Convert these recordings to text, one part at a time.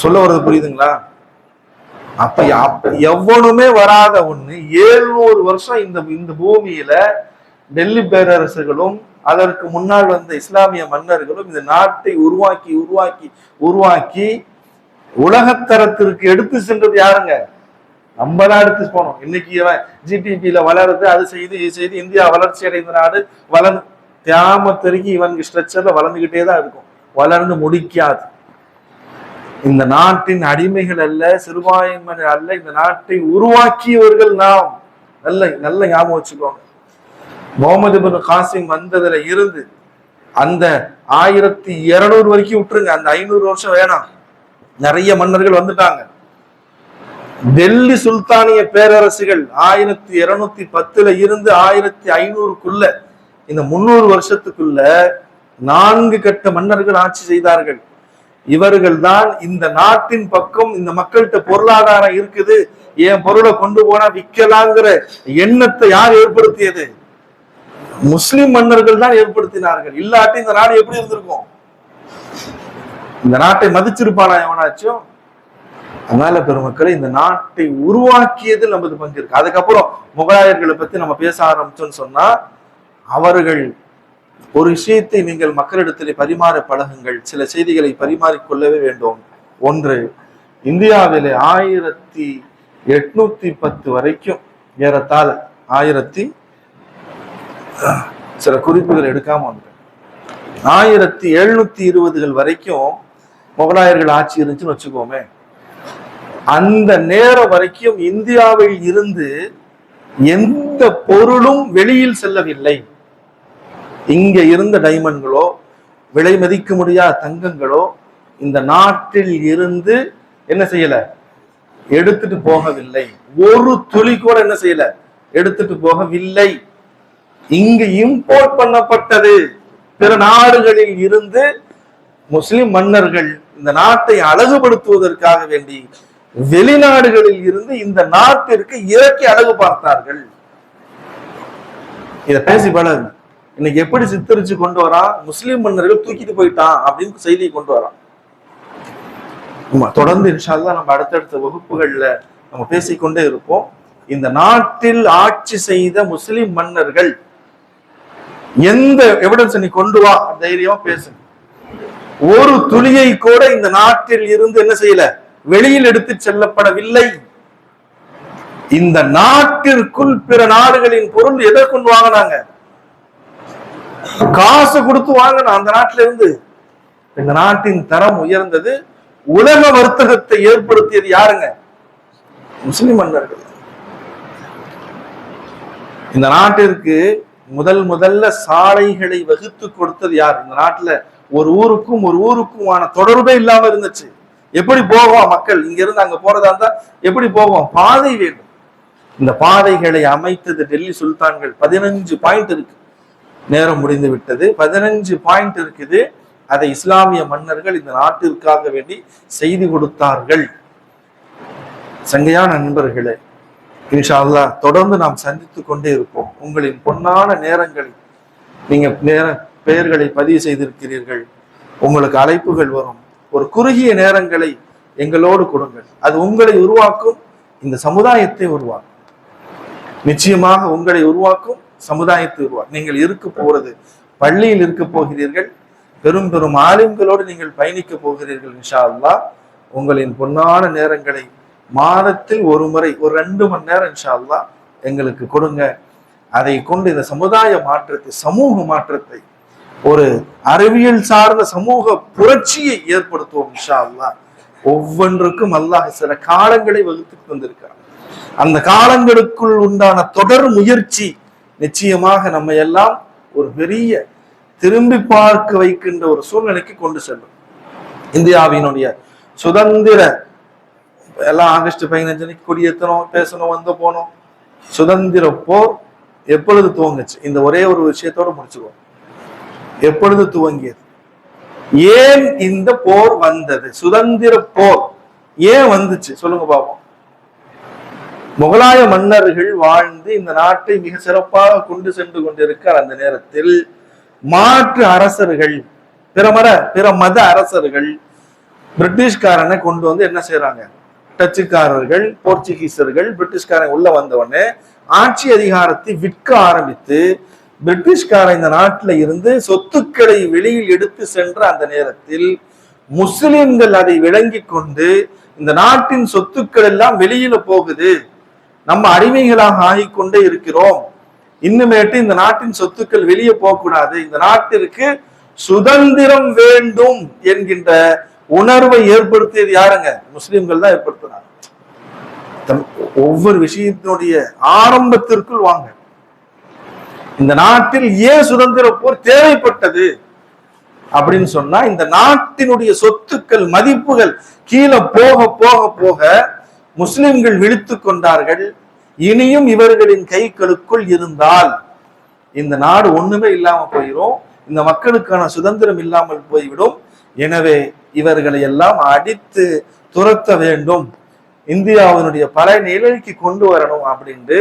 சொல்ல வர்றது புரியுதுங்களா? அப்ப எவ்வளவுமே வராத ஒண்ணு 700 வருஷம் இந்த பூமியில டெல்லி பேரரசுகளும் அதற்கு முன்னால் வந்த இஸ்லாமிய மன்னர்களும் இந்த நாட்டை உருவாக்கி உருவாக்கி உருவாக்கி உலகத்தரத்திற்கு எடுத்து சென்றது யாருங்க? நம்ம தான் எடுத்து போனோம். இன்னைக்கு ஜிடிபியில வளருது, அது செய்து இது செய்து இந்தியா வளர்ச்சி அடைந்த நாடு தியாமத்திற்கு இவனுக்கு ஸ்ட்ரக்சர்ல வளர்ந்துகிட்டே தான் இருக்கும், வளர்ந்து முடிக்காது. இந்த நாட்டின் அடிமைகள் அல்ல, சிறுபான்மை அல்ல, இந்த நாட்டை உருவாக்கியவர்கள் நாம். நல்ல ஞாபகம் வச்சுக்கோங்க. முகமது பின் காசிம் வந்ததுல இருந்து அந்த 1200 வரைக்கும் விட்டுருங்க, அந்த 500 வருஷம் வேணாம், நிறைய மன்னர்கள் வந்துட்டாங்க. டெல்லி சுல்தானிய பேரரசுகள் 1210 இருந்து 1500க்குள்ள இந்த 300 வருஷத்துக்குள்ள 4 கட்ட மன்னர்கள் ஆட்சி செய்தார்கள். இவர்கள் தான் இந்த நாட்டின் பக்கம் இந்த மக்கள்கிட்ட பொருளாதாரம் இருக்குது, என் பொருளை கொண்டு போனா விற்கலாங்கிற எண்ணத்தை யார் ஏற்படுத்தியது? முஸ்லிம் மன்னர்கள் தான் ஏற்படுத்தினார்கள். இல்லாட்டி இந்த நாடு எப்படி இருந்திருக்கும்? இந்த நாட்டை மதிச்சிருப்பானா எவனாச்சும்? அதனால பெருமக்களை, இந்த நாட்டை உருவாக்கியதில் நமது பங்கு இருக்கு. அதுக்கப்புறம் முகலாயர்களை பத்தி நம்ம பேச ஆரம்பிச்சோம்னு சொன்னா, அவர்கள் ஒரு விஷயத்தை நீங்கள் மக்களிடத்திலே பரிமாற பழகுங்கள், சில செய்திகளை பரிமாறிக்கொள்ளவே வேண்டும். ஒன்று, இந்தியாவிலே 1810 வரைக்கும் ஏறத்தாழ சில குறிப்புகள் எடுக்காம வந்து 1720கள் வரைக்கும் முகலாயர்கள் ஆட்சி இருந்துச்சுன்னு வச்சுக்கோமே. அந்த நேரம் வரைக்கும் இந்தியாவில் இருந்து எந்த பொருளும் வெளியில் செல்லவில்லை. இங்க இருந்த டைமண்ட்களோ விலை மதிக்க முடியாத தங்கங்களோ இந்த நாட்டில் இருந்து என்ன செய்யல, எடுத்துட்டு போகவில்லை. ஒரு துளி கூட என்ன செய்யல, எடுத்துட்டு போகவில்லை. இங்கு இம்போர்ட் பண்ணப்பட்டது. பிற நாடுகளில் இருந்து முஸ்லிம் மன்னர்கள் இந்த நாட்டை அழகுபடுத்துவதற்காக வேண்டி வெளிநாடுகளில் இருந்து இந்த நாட்டிற்கு இறக்கி அழகு பார்த்தார்கள். இத பேசி பழகு. இன்னைக்கு எப்படி சித்தரிச்சு கொண்டு வரான்? முஸ்லிம் மன்னர்கள் தூக்கிட்டு போயிட்டான் அப்படின்னு செய்தியை கொண்டு வரான். தொடர்ந்து இன்ஷா அல்லாஹ் நம்ம அடுத்தடுத்த வகுப்புகள்ல நம்ம பேசிக்கொண்டே இருப்போம். இந்த நாட்டில் ஆட்சி செய்த முஸ்லிம் மன்னர்கள் எந்த எவிடன்ஸ் நீ கொண்டு வா, தைரியமா பேசு. ஒரு துளியை கூட இந்த நாட்டில் இருந்து என்ன செய்யல, வெளியில் எடுத்து செல்லப்படவில்லை. இந்த நாட்டிற்குள் பிற நாடுகளின் பொருள் எதை கொண்டு வாங்கினாங்க? காசு கொடுத்து வாங்கின அந்த நாட்டில இருந்து. இந்த நாட்டின் தரம் உயர்ந்தது. உலக வர்த்தகத்தை ஏற்படுத்தியது யாருங்க? முஸ்லிம் மன்னர்கள். இந்த நாட்டிற்கு முதல்ல சாலைகளை வகுத்து கொடுத்தது யார்? இந்த நாட்டுல ஒரு ஊருக்குமான தொடர்பே இல்லாம இருந்துச்சு. எப்படி போவோம் மக்கள்? இங்க இருந்து அங்க போறதா இருந்தா எப்படி போவோம்? பாதை வேண்டும். இந்த பாதைகளை அமைத்தது டெல்லி சுல்தான்கள். 15 பாயிண்ட் இருக்கு. நேரம் முடிந்து விட்டது. 15 பாயிண்ட் இருக்குது. அதை இஸ்லாமிய மன்னர்கள் இந்த நாட்டிற்காக வேண்டி செய்து கொடுத்தார்கள். சங்கையான நண்பர்களே, இன்ஷா அல்லாஹ் தொடர்ந்து நாம் சந்தித்துக் கொண்டே இருப்போம். உங்களின் பொன்னான நேரங்களை நீங்க பெயர்களை பதிவு செய்திருக்கிறீர்கள். உங்களுக்கு அழைப்புகள் வரும். ஒரு குறுகிய நேரங்களை எங்களோடு கொடுங்கள். அது உங்களை உருவாக்கும், இந்த சமுதாயத்தை உருவாக்கும். நிச்சயமாக உங்களை உருவாக்கும், சமுதாயத்தை உருவாக்கும். நீங்கள் இருக்க போறது பள்ளியில் இருக்க போகிறீர்கள். பெரும் பெரும் ஆலிம்களோடு நீங்கள் பயணிக்க போகிறீர்கள். இன்ஷா அல்லாஹ் உங்களின் பொன்னான நேரங்களை மாதத்தில் ஒரு முறை, ஒரு 2 மணி நேரம் இன்ஷா அல்லாஹ் எங்களுக்கு கொடுங்க. அதை கொண்டு இந்த சமுதாய மாற்றத்தை, சமூக மாற்றத்தை, ஒரு அறிவியல் சார்ந்த சமூக புரட்சியை ஏற்படுத்துவோம் இன்ஷா அல்லாஹ். ஒவ்வொன்றுக்கும் அல்லாஹ் சில காலங்களை வகுத்து வந்திருக்கிறார். அந்த காலங்களுக்குள் உண்டான தொடர் முயற்சி நிச்சயமாக நம்ம எல்லாம் ஒரு பெரிய திரும்பி பார்க்க வைக்கின்ற ஒரு சூழ்நிலைக்கு கொண்டு செல்லும். இந்தியாவினுடைய சுதந்திர எல்லாம் ஆகஸ்ட் 15 கொடியேற்றணும், பேசணும், வந்து போனோம். சுதந்திர போர் எப்பொழுது துவங்குச்சு? இந்த ஒரே ஒரு விஷயத்தோட முடிச்சுக்குவோம். எப்பொழுது துவங்கியது? ஏன் இந்த போர் வந்தது? சுதந்திர போர் ஏன் வந்துச்சு சொல்லுங்க பாப்போம். முகலாய மன்னர்கள் வாழ்ந்து இந்த நாட்டை மிக சிறப்பாக கொண்டு சென்று கொண்டிருக்கிற அந்த நேரத்தில் மாற்று அரசர்கள் பிற மத அரசர்கள் பிரிட்டிஷ்காரனை கொண்டு வந்து என்ன செய்யறாங்க, டச்சுக்காரர்கள், போர்ச்சுகீசர்கள், பிரிட்டிஷ்காரன் உள்ள வந்தவொடனே ஆட்சி அதிகாரத்தை விற்க ஆரம்பித்து பிரிட்டிஷ்காரன் இந்த நாட்டில இருந்து சொத்துக்களை வெளியில் எடுத்து சென்ற அந்த நேரத்தில் முஸ்லிம்கள் அதை விளங்கி கொண்டு இந்த நாட்டின் சொத்துக்கள் எல்லாம் வெளியில போகுது, நம்ம அடிமைகளாக ஆகிக்கொண்டே இருக்கிறோம், இன்னுமேட்டு இந்த நாட்டின் சொத்துக்கள் வெளியே போகக்கூடாது, இந்த நாட்டிற்கு சுதந்திரம் வேண்டும் என்கின்ற உணர்வை ஏற்படுத்தியது யாருங்க, முஸ்லிம்கள் தான் ஏற்படுத்தினாங்க. ஒவ்வொரு விஷயத்தினுடைய ஆரம்பத்திற்குள் வாங்க, இந்த நாட்டில் ஏன் சுதந்திர போர் தேவைப்பட்டது அப்படின்னு சொன்னா, இந்த நாட்டினுடைய சொத்துக்கள் மதிப்புகள் கீழே போக போக போக முஸ்லிம்கள் விழித்து கொண்டார்கள், இனியும் இவர்களின் கைகளுக்குள் இருந்தால் இந்த நாடு ஒண்ணுமே இல்லாம போயிடும், இந்த மக்களுக்கான சுதந்திரம் இல்லாமல் போய்விடும், எனவே இவர்களை எல்லாம் அடித்து துரத்த வேண்டும், இந்தியாவினுடைய பழைய நிலைக்கு கொண்டு வரணும் அப்படின்ட்டு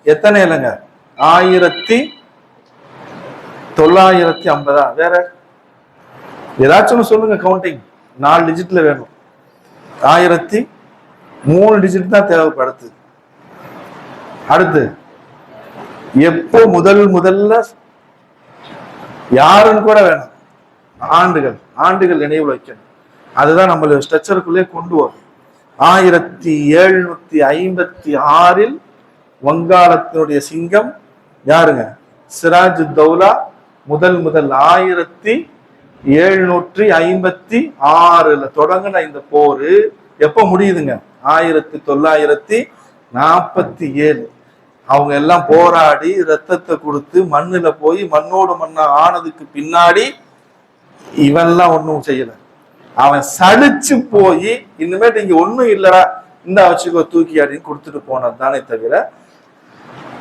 எத்தனை இல்லைங்க 1950 வேற ஏதாச்சும் சொல்லுங்க, கவுண்டிங் 4 டிஜிட்ல வேணும், 1003 டிஜிட் தான் தேவைப்படுது. அடுத்து எப்போ முதல்ல யாருன்னு கூட வேணும், ஆண்டுகள் நினைவு வைக்கணும், அதுதான் நம்மள ஸ்ட்ரக்சருக்குள்ளே கொண்டு வரும். 1756 வங்காளத்தினுடைய சிங்கம் யாருங்க, சிராஜ் தௌலா முதல் 1756 தொடங்கின இந்த போரு எப்ப முடியுதுங்க, 1947. அவங்க எல்லாம் போராடி ரத்தத்தை கொடுத்து மண்ணுல போய் மண்ணோடு மண்ணா ஆனதுக்கு பின்னாடி இவன்லாம் ஒன்னும் செய்யல, அவன் சலிச்சு போய் இனிமேட்டு இங்க ஒண்ணும் இல்லடா இந்த வச்சுக்கோ தூக்கி அப்படின்னு கொடுத்துட்டு போனது தானே தவிர,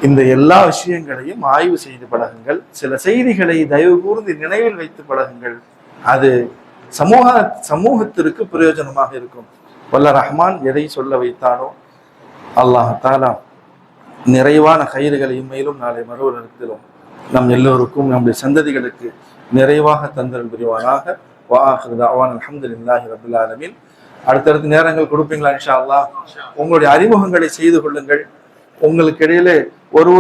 இந்த எல்லா விஷயங்களையும் ஆய்வு செய்து பழகுங்கள், சில செய்திகளை தயவு கூர்ந்து நினைவில் வைத்து பழகுங்கள், அது சமூகத்திற்கு பிரயோஜனமாக இருக்கும். வல்ல ரஹ்மான் எதை சொல்ல வைத்தானோ அல்லாஹ் தஆலா நிறைவான கயிறுகளையும் மேலும் நாளை மறுவலத்திலும் நம் எல்லோருக்கும் நம்முடைய சந்ததிகளுக்கு நிறைவாக தந்தல் புரிவானாக. வஆகிரு தஅவானா அல்ஹம்துலில்லாஹி ரப்பில் ஆலமீன். அடுத்தடுத்த நேரங்கள் கொடுப்பீங்களா இன்ஷா அல்லாஹ்? உங்களுடைய அறிமுகங்களை செய்து கொள்ளுங்கள். உங்களுக்கு இடையிலே ஒரு